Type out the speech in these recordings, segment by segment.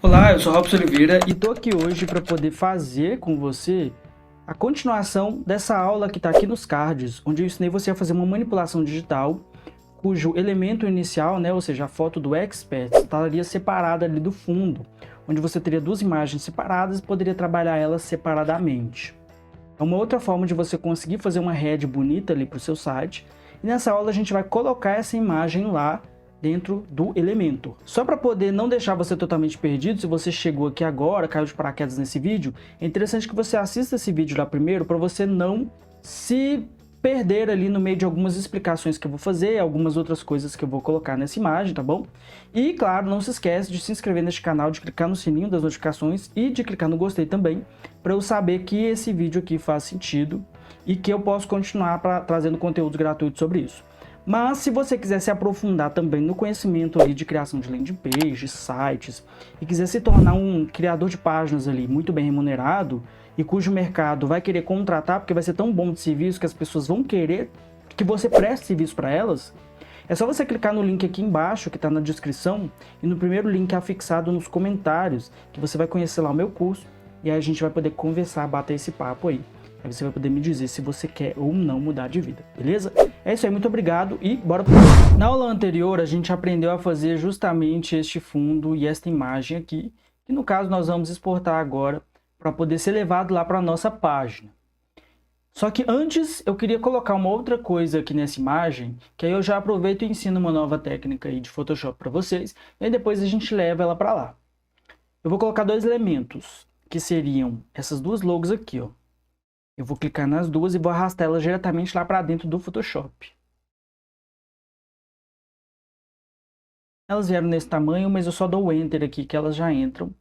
Olá, eu sou Robson Oliveira e estou aqui hoje para poder fazer com você a continuação dessa aula que está aqui nos cards, onde eu ensinei você a fazer uma manipulação digital cujo elemento inicial, ou seja, a foto do Expert, estaria separada ali do fundo, onde você teria duas imagens separadas e poderia trabalhar elas separadamente. É uma outra forma de você conseguir fazer uma head bonita ali para o seu site. E nessa aula a gente vai colocar essa imagem lá dentro do Elementor. Só para poder não deixar você totalmente perdido, se você chegou aqui agora, caiu de paraquedas nesse vídeo, é interessante que você assista esse vídeo lá primeiro para você não se perder ali no meio de algumas explicações que eu vou fazer, algumas outras coisas que eu vou colocar nessa imagem, tá bom? E claro, não se esquece de se inscrever neste canal, de clicar no sininho das notificações e de clicar no gostei também, para eu saber que esse vídeo aqui faz sentido e que eu posso continuar trazendo conteúdos gratuitos sobre isso. Mas se você quiser se aprofundar também no conhecimento ali de criação de landing pages, sites, e quiser se tornar um criador de páginas ali muito bem remunerado, e cujo mercado vai querer contratar, porque vai ser tão bom de serviço que as pessoas vão querer que você preste serviço para elas, é só você clicar no link aqui embaixo, que está na descrição, e no primeiro link afixado nos comentários, que você vai conhecer lá o meu curso, e aí a gente vai poder conversar, bater esse papo aí. Aí você vai poder me dizer se você quer ou não mudar de vida, beleza? É isso aí, muito obrigado e bora pro vídeo. Na aula anterior, a gente aprendeu a fazer justamente este fundo e esta imagem aqui, que no caso nós vamos exportar agora para poder ser levado lá para a nossa página. Só que antes eu queria colocar uma outra coisa aqui nessa imagem, que aí eu já aproveito e ensino uma nova técnica aí de Photoshop para vocês, e aí depois a gente leva ela para lá. Eu vou colocar dois elementos, que seriam essas duas logos aqui, ó. Eu vou clicar nas duas e vou arrastar elas diretamente lá para dentro do Photoshop. Elas vieram nesse tamanho, mas eu só dou o Enter aqui que elas já entram.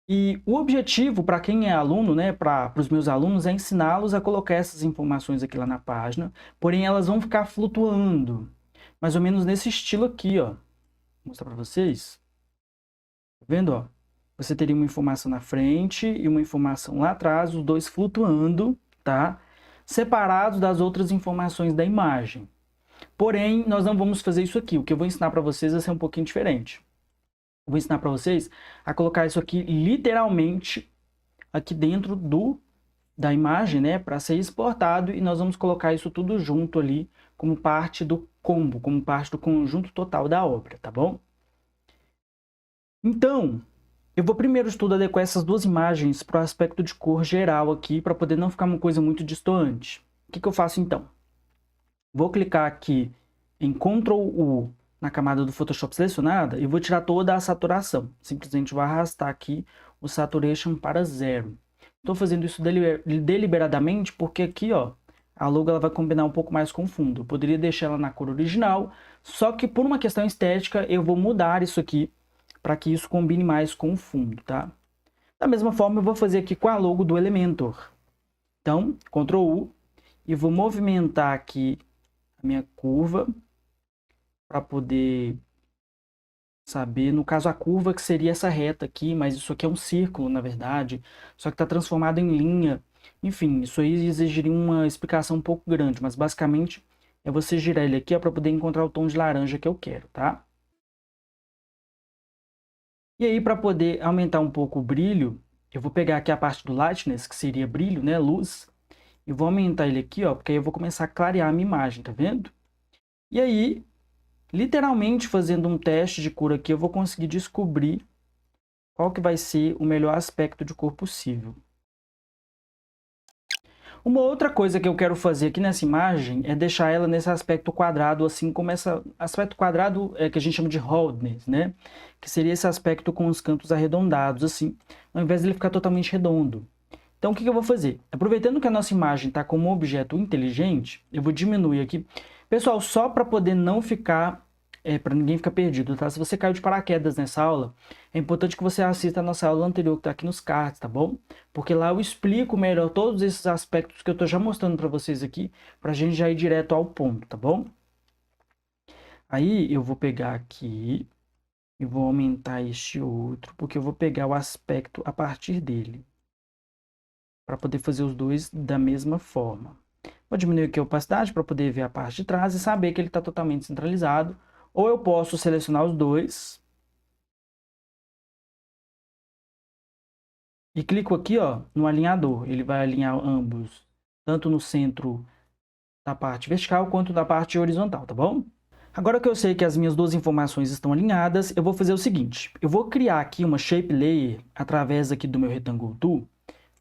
E o objetivo para quem é aluno, para os meus alunos, é ensiná-los a colocar essas informações aqui lá na página, porém elas vão ficar flutuando, mais ou menos nesse estilo aqui, ó. Vou mostrar para vocês. Tá vendo, ó? Você teria uma informação na frente e uma informação lá atrás, os dois flutuando, tá? Separados das outras informações da imagem. Porém, nós não vamos fazer isso aqui. O que eu vou ensinar para vocês vai ser um pouquinho diferente. Eu vou ensinar para vocês a colocar isso aqui literalmente aqui dentro da imagem, para ser exportado, e nós vamos colocar isso tudo junto ali como parte do combo, como parte do conjunto total da obra, tá bom? Então, eu vou primeiro adequar essas duas imagens para o aspecto de cor geral aqui, para poder não ficar uma coisa muito destoante. O que eu faço então? Vou clicar aqui em Ctrl U na camada do Photoshop selecionada e vou tirar toda a saturação. Simplesmente vou arrastar aqui o Saturation para 0. Estou fazendo isso deliberadamente porque aqui, ó, a logo ela vai combinar um pouco mais com o fundo. Eu poderia deixar ela na cor original, só que por uma questão estética eu vou mudar isso aqui para que isso combine mais com o fundo, tá? Da mesma forma eu vou fazer aqui com a logo do Elementor. Então, Ctrl U e vou movimentar aqui a minha curva para poder saber, no caso a curva que seria essa reta aqui, mas isso aqui é um círculo na verdade, só que está transformado em linha. Enfim, isso aí exigiria uma explicação um pouco grande, mas basicamente é você girar ele aqui para poder encontrar o tom de laranja que eu quero, tá? E aí, para poder aumentar um pouco o brilho, eu vou pegar aqui a parte do lightness, que seria brilho, luz, e vou aumentar ele aqui, ó, porque aí eu vou começar a clarear a minha imagem, tá vendo? E aí, literalmente fazendo um teste de cor aqui, eu vou conseguir descobrir qual que vai ser o melhor aspecto de cor possível. Uma outra coisa que eu quero fazer aqui nessa imagem é deixar ela nesse aspecto quadrado, assim como esse aspecto quadrado que a gente chama de roundness, que seria esse aspecto com os cantos arredondados, assim, ao invés de ele ficar totalmente redondo. Então, o que eu vou fazer? Aproveitando que a nossa imagem está como um objeto inteligente, eu vou diminuir aqui. Pessoal, só para poder não ficar, para ninguém ficar perdido, tá? Se você caiu de paraquedas nessa aula, é importante que você assista a nossa aula anterior que está aqui nos cards, tá bom? Porque lá eu explico melhor todos esses aspectos que eu estou já mostrando para vocês aqui, para a gente já ir direto ao ponto, tá bom? Aí eu vou pegar aqui e vou aumentar este outro, porque eu vou pegar o aspecto a partir dele, para poder fazer os dois da mesma forma. Vou diminuir aqui a opacidade para poder ver a parte de trás e saber que ele está totalmente centralizado. Ou eu posso selecionar os dois e clico aqui, ó, no alinhador. Ele vai alinhar ambos, tanto no centro da parte vertical quanto da parte horizontal, tá bom? Agora que eu sei que as minhas duas informações estão alinhadas, eu vou fazer o seguinte. Eu vou criar aqui uma Shape Layer através aqui do meu Rectangle Tool.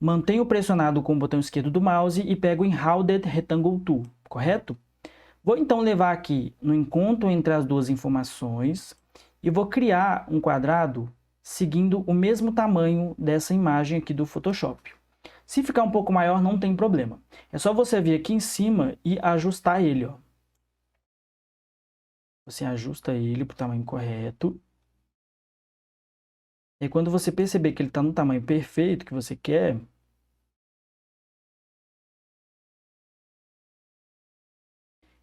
Mantenho pressionado com o botão esquerdo do mouse e pego em Rounded Rectangle Tool, correto? Vou então levar aqui no encontro entre as duas informações e vou criar um quadrado seguindo o mesmo tamanho dessa imagem aqui do Photoshop. Se ficar um pouco maior, não tem problema. É só você vir aqui em cima e ajustar ele, ó. Você ajusta ele para o tamanho correto. E quando você perceber que ele está no tamanho perfeito que você quer,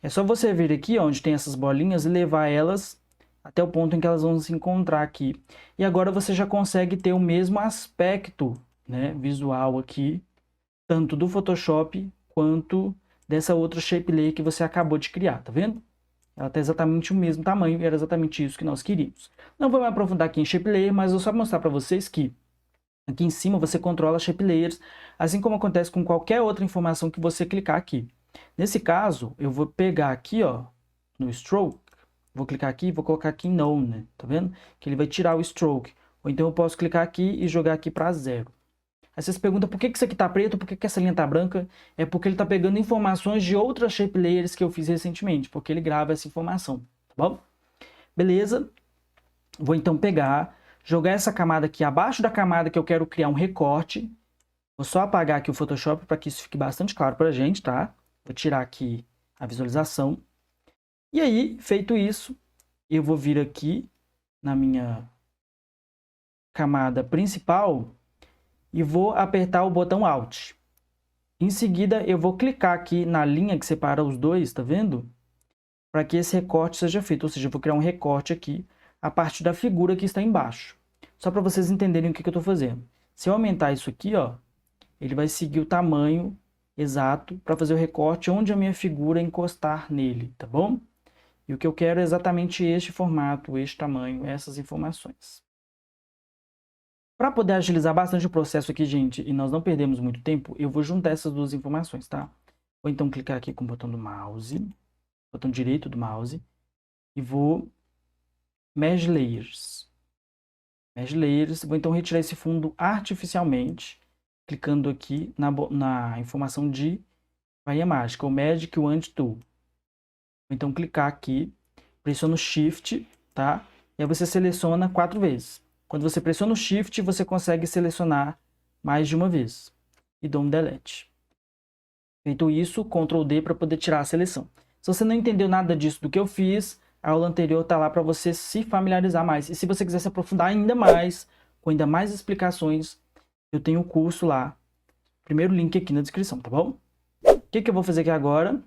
é só você vir aqui onde tem essas bolinhas e levar elas até o ponto em que elas vão se encontrar aqui. E agora você já consegue ter o mesmo aspecto, né, visual aqui, tanto do Photoshop quanto dessa outra Shape Layer que você acabou de criar, tá vendo? Ela está exatamente o mesmo tamanho e era exatamente isso que nós queríamos. Não vou me aprofundar aqui em Shape Layer, mas vou só mostrar para vocês que aqui em cima você controla Shape Layers, assim como acontece com qualquer outra informação que você clicar aqui. Nesse caso, eu vou pegar aqui, ó, no Stroke, vou clicar aqui e vou colocar aqui em None, né? Tá vendo? Que ele vai tirar o Stroke. Ou então eu posso clicar aqui e jogar aqui para 0. Aí você se pergunta por que isso aqui está preto, por que essa linha está branca? É porque ele está pegando informações de outras Shape Layers que eu fiz recentemente, porque ele grava essa informação, tá bom? Beleza? Vou então pegar, jogar essa camada aqui abaixo da camada que eu quero criar um recorte. Vou só apagar aqui o Photoshop para que isso fique bastante claro para a gente, tá? Vou tirar aqui a visualização. E aí, feito isso, eu vou vir aqui na minha camada principal e vou apertar o botão Alt. Em seguida, eu vou clicar aqui na linha que separa os dois, tá vendo? Para que esse recorte seja feito, ou seja, eu vou criar um recorte aqui a partir da figura que está embaixo. Só para vocês entenderem o que eu estou fazendo. Se eu aumentar isso aqui, ó, ele vai seguir o tamanho exato para fazer o recorte onde a minha figura encostar nele, tá bom? E o que eu quero é exatamente este formato, este tamanho, essas informações. Para poder agilizar bastante o processo aqui, gente, e nós não perdemos muito tempo, eu vou juntar essas duas informações, tá? Vou então clicar aqui com o botão do mouse, botão direito do mouse, e vou Mesh Layers. Mesh Layers, vou então retirar esse fundo artificialmente, clicando aqui na informação de Bahia Mágica, o Magic Wand Tool. Vou então clicar aqui, pressiono Shift, tá? E aí você seleciona 4 vezes. Quando você pressiona o Shift, você consegue selecionar mais de uma vez. E dou um Delete. Feito isso, Ctrl D para poder tirar a seleção. Se você não entendeu nada disso do que eu fiz, a aula anterior está lá para você se familiarizar mais. E se você quiser se aprofundar ainda mais, com ainda mais explicações, eu tenho o curso lá. Primeiro link aqui na descrição, tá bom? O que eu vou fazer aqui agora?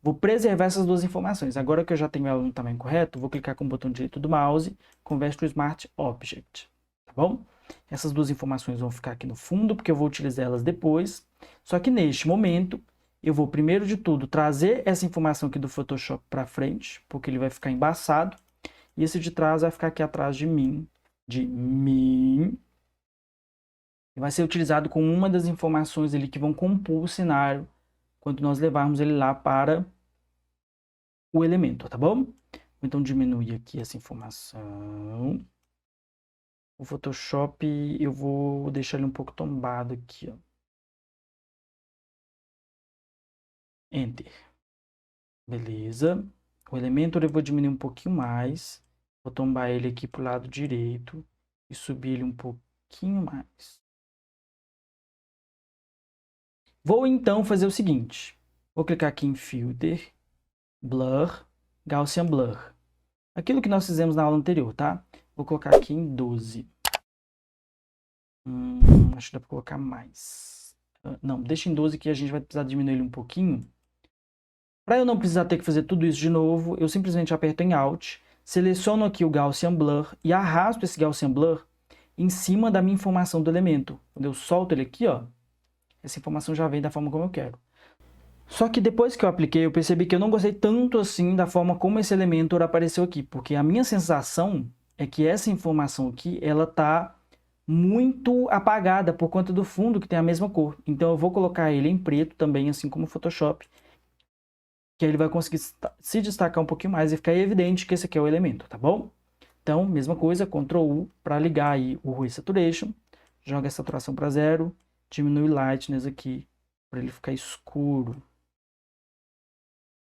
Vou preservar essas duas informações. Agora que eu já tenho ela no tamanho correto, vou clicar com o botão direito do mouse, Convert to Smart Object, tá bom? Essas duas informações vão ficar aqui no fundo, porque eu vou utilizar elas depois. Só que neste momento, eu vou primeiro de tudo trazer essa informação aqui do Photoshop para frente, porque ele vai ficar embaçado. E esse de trás vai ficar aqui atrás de mim, e vai ser utilizado com uma das informações ali que vão compor o cenário quando nós levarmos ele lá para o elemento, tá bom? Então diminuir aqui essa informação. O Photoshop eu vou deixar ele um pouco tombado aqui, ó. Enter. Beleza. O Elementor eu vou diminuir um pouquinho mais. Vou tombar ele aqui para o lado direito e subir ele um pouquinho mais. Vou então fazer o seguinte. Vou clicar aqui em Filter, Blur, Gaussian Blur. Aquilo que nós fizemos na aula anterior, tá? Vou colocar aqui em 12. Acho que dá para colocar mais. Não, deixa em 12 que a gente vai precisar diminuir ele um pouquinho. Para eu não precisar ter que fazer tudo isso de novo, eu simplesmente aperto em Alt, seleciono aqui o Gaussian Blur e arrasto esse Gaussian Blur em cima da minha informação do elemento. Quando eu solto ele aqui, ó, essa informação já vem da forma como eu quero. Só que depois que eu apliquei, eu percebi que eu não gostei tanto assim da forma como esse Elementor apareceu aqui, porque a minha sensação é que essa informação aqui, ela tá muito apagada por conta do fundo que tem a mesma cor. Então eu vou colocar ele em preto também, assim como o Photoshop, que aí ele vai conseguir se destacar um pouquinho mais e ficar evidente que esse aqui é o elemento, tá bom? Então, mesma coisa, Ctrl U para ligar aí o Hue Saturation, joga a saturação para 0, diminui o Lightness aqui para ele ficar escuro.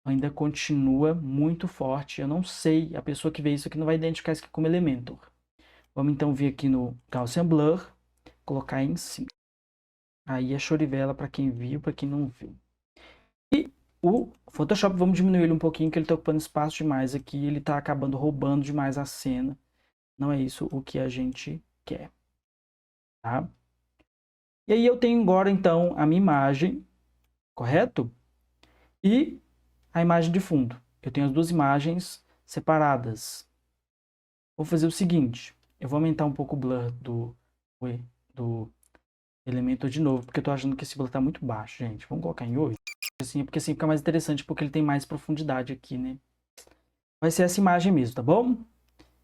Ainda continua muito forte, eu não sei, a pessoa que vê isso aqui não vai identificar isso aqui como Elementor. Vamos então vir aqui no Gaussian Blur, colocar em 5. Aí é show de vela para quem viu, para quem não viu. E o Photoshop, vamos diminuir ele um pouquinho, que ele está ocupando espaço demais aqui, ele está acabando roubando demais a cena. Não é isso o que a gente quer. Tá? E aí eu tenho agora, então, a minha imagem, correto? E a imagem de fundo. Eu tenho as duas imagens separadas. Vou fazer o seguinte, eu vou aumentar um pouco o blur do Elementor de novo, porque eu tô achando que esse blur tá muito baixo, gente. Vamos colocar em 8? Assim, porque assim fica mais interessante, porque ele tem mais profundidade aqui, né? Vai ser essa imagem mesmo, tá bom?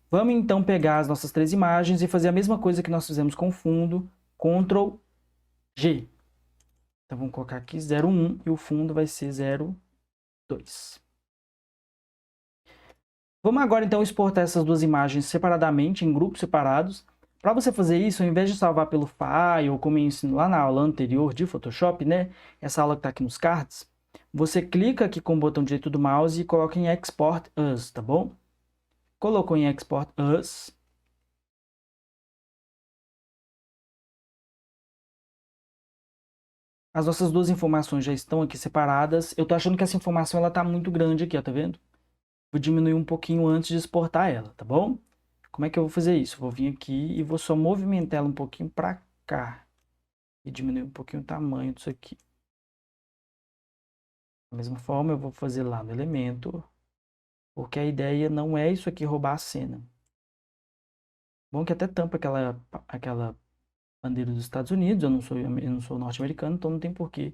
Vamos então pegar as nossas 3 imagens e fazer a mesma coisa que nós fizemos com o fundo, Ctrl G. Então vamos colocar aqui 0,1 e o fundo vai ser 0,2. Vamos agora então exportar essas duas imagens separadamente, em grupos separados. Para você fazer isso, ao invés de salvar pelo file, ou como eu ensino lá na aula anterior de Photoshop, né? Essa aula que está aqui nos cards, você clica aqui com o botão direito do mouse e coloca em Export As, tá bom? Colocou em Export As. As nossas duas informações já estão aqui separadas. Eu tô achando que essa informação ela tá muito grande aqui, ó, tá vendo? Vou diminuir um pouquinho antes de exportar ela, tá bom? Como é que eu vou fazer isso? Vou vir aqui e vou só movimentar ela um pouquinho para cá. E diminuir um pouquinho o tamanho disso aqui. Da mesma forma, eu vou fazer lá no elemento, porque a ideia não é isso aqui roubar a cena. Bom que até tampa aquela bandeira dos Estados Unidos, eu não sou norte-americano, então não tem porquê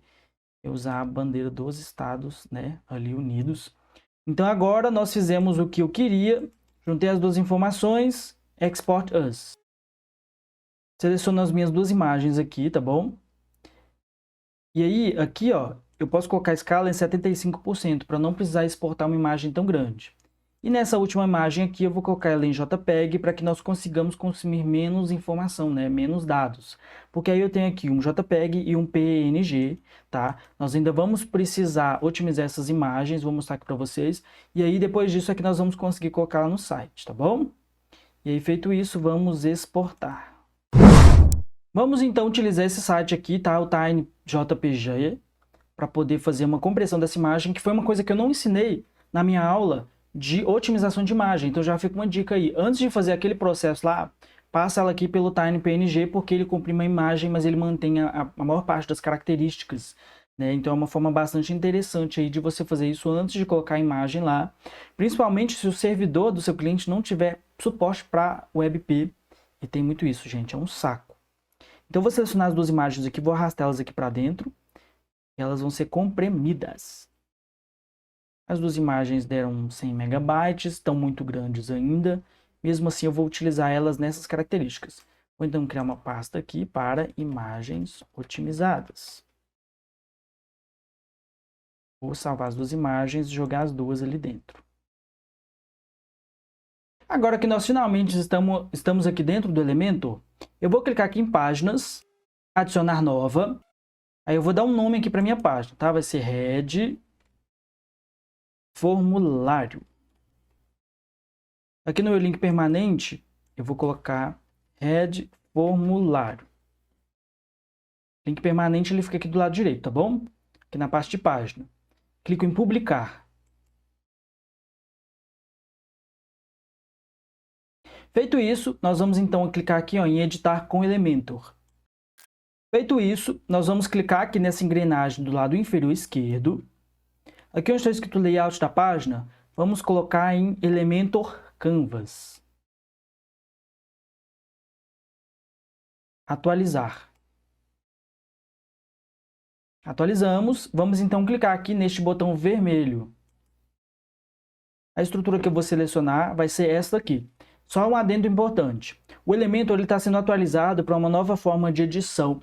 eu usar a bandeira dos Estados, né, ali unidos. Então agora nós fizemos o que eu queria, juntei as duas informações, Export As. Seleciono as minhas duas imagens aqui, tá bom? E aí, aqui, ó, eu posso colocar a escala em 75% para não precisar exportar uma imagem tão grande. E nessa última imagem aqui, eu vou colocar ela em JPEG para que nós consigamos consumir menos informação, né? Menos dados. Porque aí eu tenho aqui um JPEG e um PNG, tá? Nós ainda vamos precisar otimizar essas imagens, vou mostrar aqui para vocês. E aí, depois disso, é que nós vamos conseguir colocar ela no site, tá bom? E aí, feito isso, vamos exportar. Vamos então utilizar esse site aqui, tá? O TinyJPG, para poder fazer uma compressão dessa imagem, que foi uma coisa que eu não ensinei na minha aula de otimização de imagem. Então já fica uma dica aí. Antes de fazer aquele processo lá, passa ela aqui pelo TinyPNG, porque ele comprime a imagem, mas ele mantém a maior parte das características, né? Então é uma forma bastante interessante aí de você fazer isso antes de colocar a imagem lá. Principalmente se o servidor do seu cliente não tiver suporte para WebP. E tem muito isso, gente. É um saco. Então eu vou selecionar as duas imagens aqui, vou arrastá-las aqui para dentro. E elas vão ser comprimidas. As duas imagens deram 100 megabytes, estão muito grandes ainda. Mesmo assim, eu vou utilizar elas nessas características. Vou então criar uma pasta aqui para imagens otimizadas. Vou salvar as duas imagens e jogar as duas ali dentro. Agora que nós finalmente estamos aqui dentro do Elementor, eu vou clicar aqui em Páginas, Adicionar Nova. Aí eu vou dar um nome aqui para minha página, tá? Vai ser Head Formulário. Aqui no meu link permanente, eu vou colocar Head Formulário. Link permanente ele fica aqui do lado direito, tá bom? Aqui na parte de página. Clico em Publicar. Feito isso, nós vamos então clicar aqui ó, em Editar com Elementor. Feito isso, nós vamos clicar aqui nessa engrenagem do lado inferior esquerdo. Aqui onde está escrito Layout da página, vamos colocar em Elementor Canvas. Atualizar. Atualizamos. Vamos então clicar aqui neste botão vermelho. A estrutura que eu vou selecionar vai ser essa aqui. Só um adendo importante. o Elementor está sendo atualizado para uma nova forma de edição.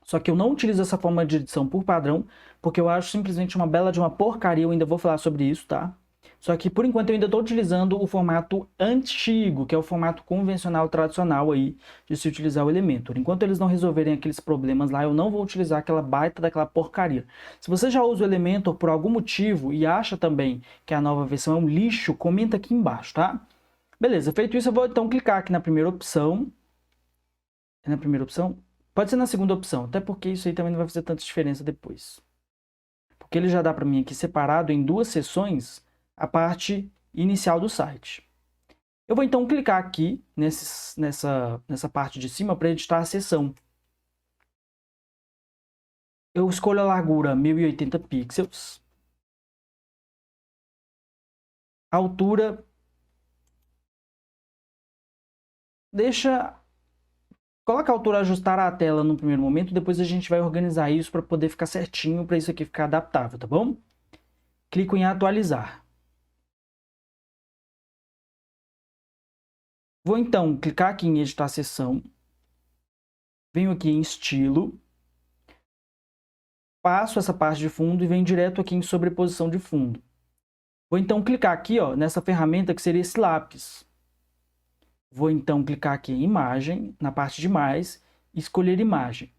Só que eu não utilizo essa forma de edição por padrão, porque eu acho simplesmente uma bela de uma porcaria, eu ainda vou falar sobre isso, tá? Só que por enquanto eu ainda estou utilizando o formato antigo, que é o formato convencional, tradicional aí, de se utilizar o Elementor. Enquanto eles não resolverem aqueles problemas lá, eu não vou utilizar aquela baita daquela porcaria. Se você já usa o Elementor por algum motivo e acha também que a nova versão é um lixo, comenta aqui embaixo, tá? Beleza, feito isso eu vou então clicar aqui na primeira opção. É na primeira opção? Pode ser na segunda opção, até porque isso aí também não vai fazer tanta diferença depois. Porque ele já dá para mim aqui separado em duas seções a parte inicial do site. Eu vou então clicar aqui nessa parte de cima para editar a seção. Eu escolho a largura 1080 pixels. A altura, coloca a altura ajustar a tela no primeiro momento, depois a gente vai organizar isso para poder ficar certinho, para isso aqui ficar adaptável, tá bom? Clico em atualizar. Vou então clicar aqui em editar a seção. Venho aqui em estilo. Passo essa parte de fundo e venho direto aqui em sobreposição de fundo. Vou então clicar aqui, ó, nessa ferramenta que seria esse lápis. Vou então clicar aqui em imagem, na parte de mais, e escolher imagem.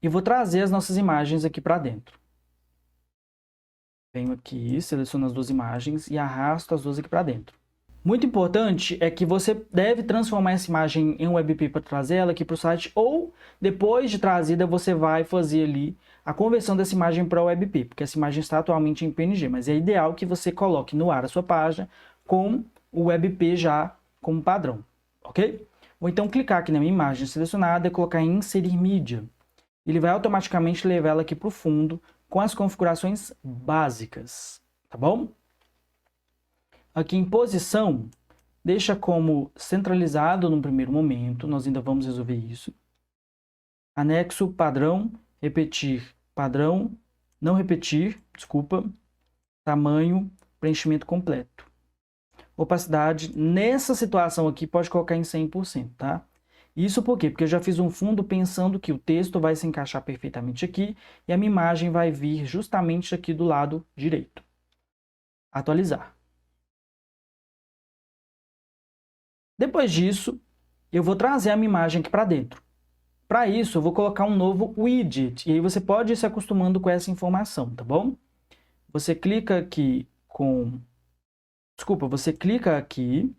E vou trazer as nossas imagens aqui para dentro. Venho aqui, seleciono as duas imagens e arrasto as duas aqui para dentro. Muito importante é que você deve transformar essa imagem em WebP para trazer ela aqui para o site, ou depois de trazida você vai fazer ali a conversão dessa imagem para WebP, porque essa imagem está atualmente em PNG, mas é ideal que você coloque no ar a sua página com o WebP já como padrão, ok? Vou então clicar aqui na minha imagem selecionada e colocar em inserir mídia. Ele vai automaticamente levar ela aqui para o fundo com as configurações básicas, tá bom? Aqui em posição, deixa como centralizado no primeiro momento, nós ainda vamos resolver isso. Anexo, padrão, repetir, padrão, não repetir, desculpa, tamanho, preenchimento completo. Opacidade, nessa situação aqui, pode colocar em 100%, tá? Isso por quê? Porque eu já fiz um fundo pensando que o texto vai se encaixar perfeitamente aqui e a minha imagem vai vir justamente aqui do lado direito. Atualizar. Depois disso, eu vou trazer a minha imagem aqui para dentro. Para isso, eu vou colocar um novo widget. E aí você pode ir se acostumando com essa informação, tá bom? Você clica aqui você clica aqui,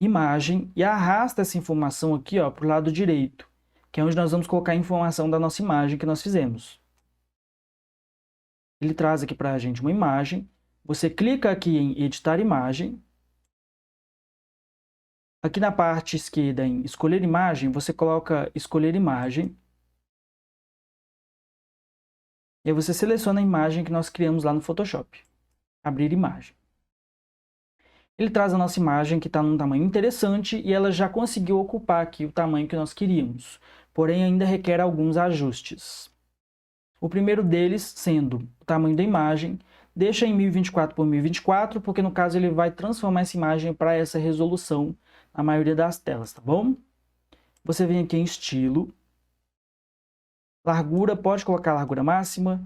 imagem, e arrasta essa informação aqui para o lado direito, que é onde nós vamos colocar a informação da nossa imagem que nós fizemos. Ele traz aqui para a gente uma imagem. Você clica aqui em editar imagem. Aqui na parte esquerda, em escolher imagem, você coloca escolher imagem. E aí você seleciona a imagem que nós criamos lá no Photoshop. Abrir imagem. Ele traz a nossa imagem que está num tamanho interessante e ela já conseguiu ocupar aqui o tamanho que nós queríamos. Porém, ainda requer alguns ajustes. O primeiro deles sendo o tamanho da imagem. Deixa em 1024 por 1024, porque no caso ele vai transformar essa imagem para essa resolução na maioria das telas, tá bom? Você vem aqui em estilo. Largura, pode colocar largura máxima.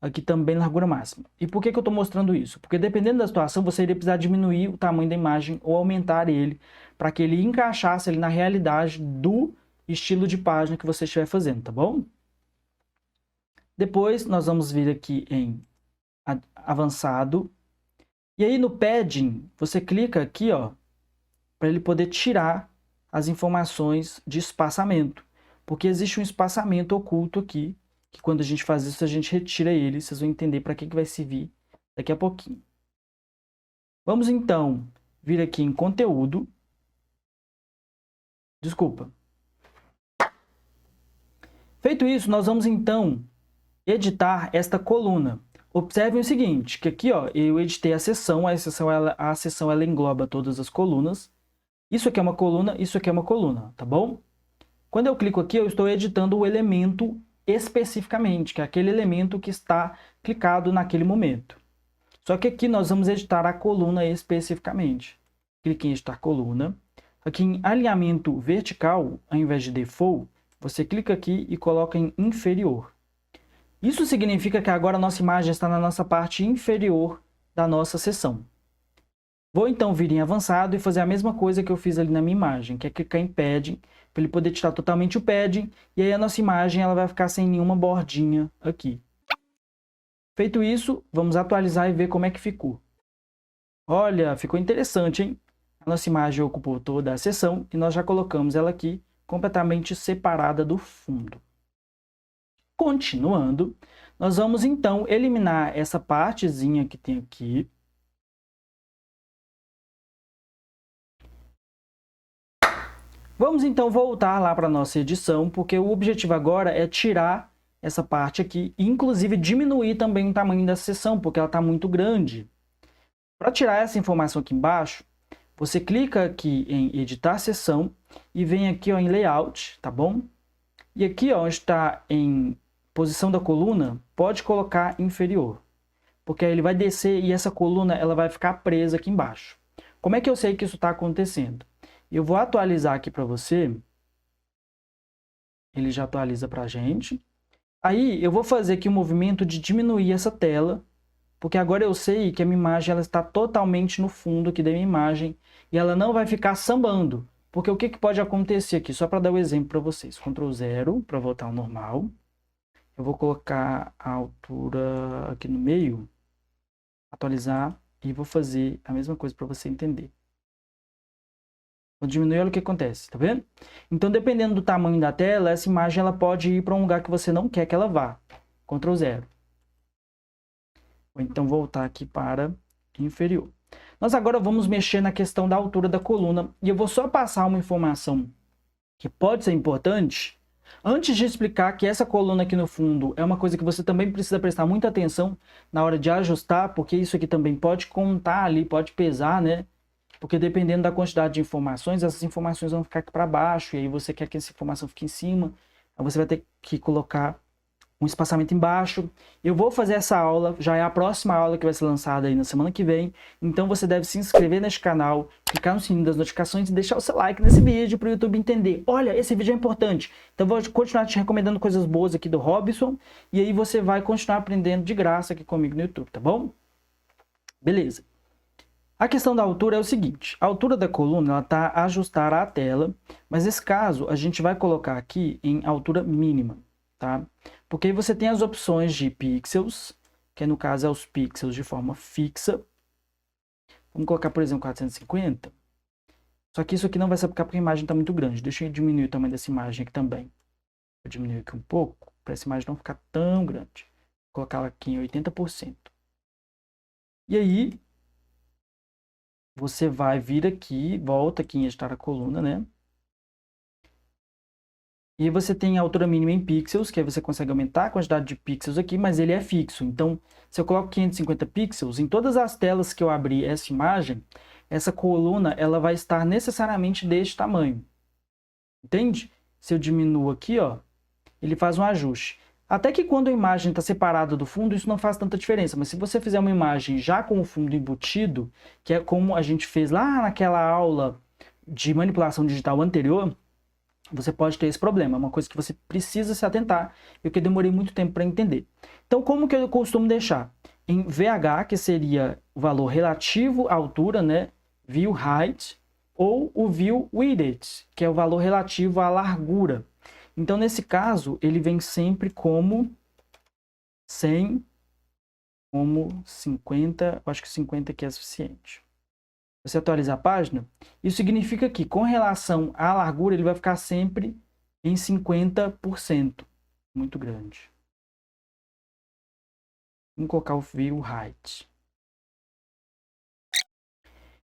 Aqui também largura máxima. E por que eu estou mostrando isso? Porque dependendo da situação, você iria precisar diminuir o tamanho da imagem ou aumentar ele para que ele encaixasse ali na realidade do estilo de página que você estiver fazendo, tá bom? Depois nós vamos vir aqui em avançado. E aí no padding, você clica aqui, para ele poder tirar as informações de espaçamento. Porque existe um espaçamento oculto aqui, que quando a gente faz isso, a gente retira ele. Vocês vão entender para que vai servir daqui a pouquinho. Vamos então vir aqui em conteúdo. Desculpa. Feito isso, nós vamos então editar esta coluna. Observem o seguinte, que aqui eu editei a seção ela engloba todas as colunas. Isso aqui é uma coluna, isso aqui é uma coluna, tá bom? Quando eu clico aqui, eu estou editando o elemento especificamente, que é aquele elemento que está clicado naquele momento. Só que aqui nós vamos editar a coluna especificamente. clique em editar coluna. Aqui em alinhamento vertical, ao invés de default, você clica aqui e coloca em inferior. Isso significa que agora a nossa imagem está na nossa parte inferior da nossa seção. Vou então vir em avançado e fazer a mesma coisa que eu fiz ali na minha imagem, que é clicar em padding, para ele poder tirar totalmente o padding, e aí a nossa imagem ela vai ficar sem nenhuma bordinha aqui. Feito isso, vamos atualizar e ver como é que ficou. Olha, ficou interessante, hein? A nossa imagem ocupou toda a seção e nós já colocamos ela aqui completamente separada do fundo. Continuando, nós vamos então eliminar essa partezinha que tem aqui. Vamos então voltar lá para a nossa edição, porque o objetivo agora é tirar essa parte aqui e inclusive diminuir também o tamanho da seção, porque ela está muito grande. Para tirar essa informação aqui embaixo, você clica aqui em editar seção e vem aqui ó, em layout, tá bom? E aqui ó, onde está em posição da coluna, pode colocar inferior, porque aí ele vai descer e essa coluna ela vai ficar presa aqui embaixo. Como é que eu sei que isso está acontecendo? Eu vou atualizar aqui para você. Ele já atualiza para a gente. Aí eu vou fazer aqui o movimento de diminuir essa tela, porque agora eu sei que a minha imagem ela está totalmente no fundo aqui da minha imagem e ela não vai ficar sambando. Porque o que pode acontecer aqui? Só para dar o exemplo para vocês. Ctrl 0 para voltar ao normal. Eu vou colocar a altura aqui no meio, atualizar e vou fazer a mesma coisa para você entender. Vou diminuir, olha o que acontece, tá vendo? Então, dependendo do tamanho da tela, essa imagem ela pode ir para um lugar que você não quer que ela vá. Ctrl 0. Ou então voltar aqui para inferior. Nós agora vamos mexer na questão da altura da coluna. E eu vou só passar uma informação que pode ser importante, antes de explicar que essa coluna aqui no fundo é uma coisa que você também precisa prestar muita atenção na hora de ajustar, porque isso aqui também pode contar ali, pode pesar, né? Porque dependendo da quantidade de informações, essas informações vão ficar aqui para baixo, e aí você quer que essa informação fique em cima, aí você vai ter que colocar um espaçamento embaixo. Eu vou fazer essa aula, já é a próxima aula que vai ser lançada aí na semana que vem, então você deve se inscrever neste canal, clicar no sininho das notificações e deixar o seu like nesse vídeo para o YouTube entender. Olha, esse vídeo é importante, então vou continuar te recomendando coisas boas aqui do Robson, e aí você vai continuar aprendendo de graça aqui comigo no YouTube, tá bom? Beleza. A questão da altura é o seguinte, a altura da coluna está ajustada à tela, mas nesse caso a gente vai colocar aqui em altura mínima, tá? Porque aí você tem as opções de pixels, que no caso é os pixels de forma fixa. Vamos colocar, por exemplo, 450. Só que isso aqui não vai se aplicar porque a imagem está muito grande. Deixa eu diminuir o tamanho dessa imagem aqui também. Vou diminuir aqui um pouco, para essa imagem não ficar tão grande. Vou colocar ela aqui em 80%. E aí você vai vir aqui, volta aqui em editar a coluna, né? E aí você tem a altura mínima em pixels, que aí você consegue aumentar a quantidade de pixels aqui, mas ele é fixo. Então, se eu coloco 550 pixels, em todas as telas que eu abrir essa imagem, essa coluna ela vai estar necessariamente deste tamanho. Entende? Se eu diminuo aqui, ó, ele faz um ajuste. Até que quando a imagem está separada do fundo, isso não faz tanta diferença. Mas se você fizer uma imagem já com o fundo embutido, que é como a gente fez lá naquela aula de manipulação digital anterior, você pode ter esse problema. É uma coisa que você precisa se atentar e que eu demorei muito tempo para entender. Então, como que eu costumo deixar? Em VH, que seria o valor relativo à altura, né? View Height, ou o View Width, que é o valor relativo à largura. Então, nesse caso, ele vem sempre como 100, como 50, eu acho que 50 aqui é suficiente. Você atualizar a página, isso significa que, com relação à largura, ele vai ficar sempre em 50%. Muito grande. Vamos colocar o View Height.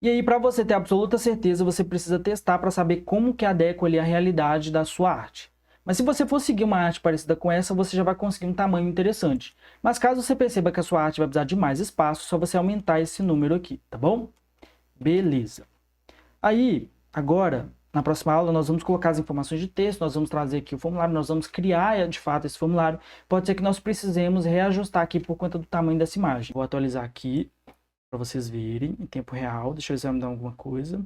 E aí, para você ter absoluta certeza, você precisa testar para saber como que adequa ali a realidade da sua arte. Mas se você for seguir uma arte parecida com essa, você já vai conseguir um tamanho interessante. Mas caso você perceba que a sua arte vai precisar de mais espaço, só você aumentar esse número aqui, tá bom? Beleza. Aí, agora, na próxima aula, nós vamos colocar as informações de texto, nós vamos trazer aqui o formulário, nós vamos criar, de fato, esse formulário. Pode ser que nós precisemos reajustar aqui por conta do tamanho dessa imagem. Vou atualizar aqui. para vocês verem em tempo real. Deixa eu ver se vai me dar alguma coisa.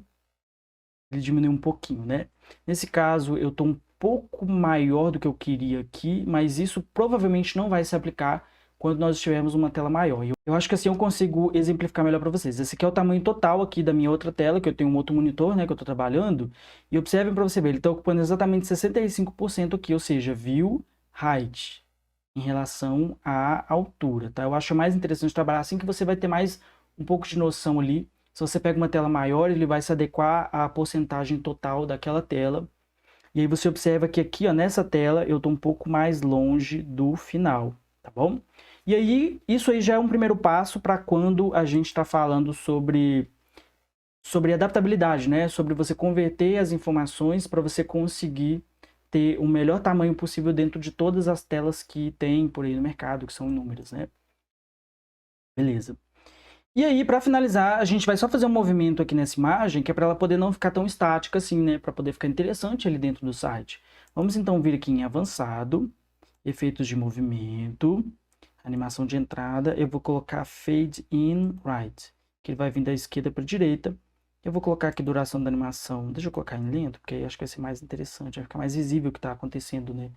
Ele diminuiu um pouquinho, né? Nesse caso, eu estou um pouco maior do que eu queria aqui, mas isso provavelmente não vai se aplicar quando nós tivermos uma tela maior. Eu acho que assim eu consigo exemplificar melhor para vocês. Esse aqui é o tamanho total aqui da minha outra tela, que eu tenho um outro monitor, né, que eu estou trabalhando. E observem para você ver, ele está ocupando exatamente 65% aqui, ou seja, view height, em relação à altura, tá? Eu acho mais interessante trabalhar assim, que você vai ter mais um pouco de noção ali. Se você pega uma tela maior, ele vai se adequar à porcentagem total daquela tela. E aí você observa que aqui, ó, nessa tela, eu estou um pouco mais longe do final, tá bom? E aí, isso aí já é um primeiro passo para quando a gente está falando sobre adaptabilidade, né? Sobre você converter as informações para você conseguir ter o melhor tamanho possível dentro de todas as telas que tem por aí no mercado, que são inúmeras, né? Beleza. E aí, para finalizar, a gente vai só fazer um movimento aqui nessa imagem, que é para ela poder não ficar tão estática assim, né? Para poder ficar interessante ali dentro do site. Vamos então vir aqui em avançado, efeitos de movimento, animação de entrada. Eu vou colocar fade in right, que ele vai vir da esquerda para a direita. Eu vou colocar aqui duração da animação. Deixa eu colocar em lento, porque aí acho que vai ser mais interessante, vai ficar mais visível o que está acontecendo, né?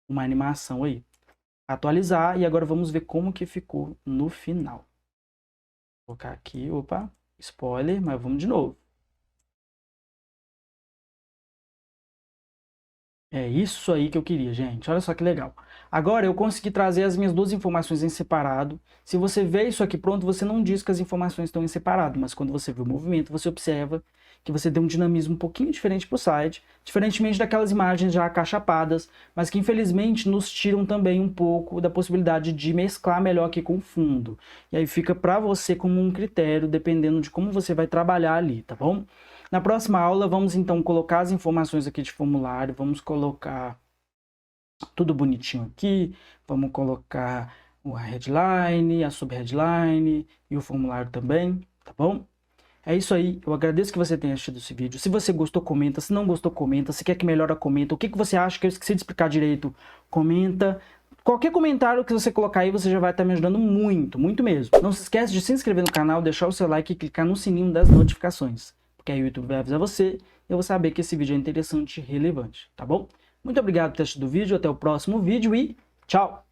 Uma animação aí. Atualizar, e agora vamos ver como que ficou no final. Vou colocar aqui, opa, spoiler, mas vamos de novo. É isso aí que eu queria, gente. Olha só que legal. Agora eu consegui trazer as minhas duas informações em separado. Se você vê isso aqui pronto, você não diz que as informações estão em separado, mas quando você vê o movimento, você observa que você deu um dinamismo um pouquinho diferente para o site, diferentemente daquelas imagens já acachapadas, mas que infelizmente nos tiram também um pouco da possibilidade de mesclar melhor aqui com o fundo. E aí fica para você como um critério, dependendo de como você vai trabalhar ali, tá bom? Na próxima aula, vamos então colocar as informações aqui de formulário, vamos colocar tudo bonitinho aqui, vamos colocar a headline, a subheadline e o formulário também, tá bom? É isso aí, eu agradeço que você tenha assistido esse vídeo. Se você gostou, comenta. Se não gostou, comenta. Se quer que melhore, comenta. O que você acha que eu esqueci de explicar direito, comenta. Qualquer comentário que você colocar aí, você já vai estar me ajudando muito, muito mesmo. Não se esquece de se inscrever no canal, deixar o seu like e clicar no sininho das notificações, porque aí o YouTube vai avisar você e eu vou saber que esse vídeo é interessante e relevante, tá bom? Muito obrigado por ter assistido o vídeo, até o próximo vídeo e tchau!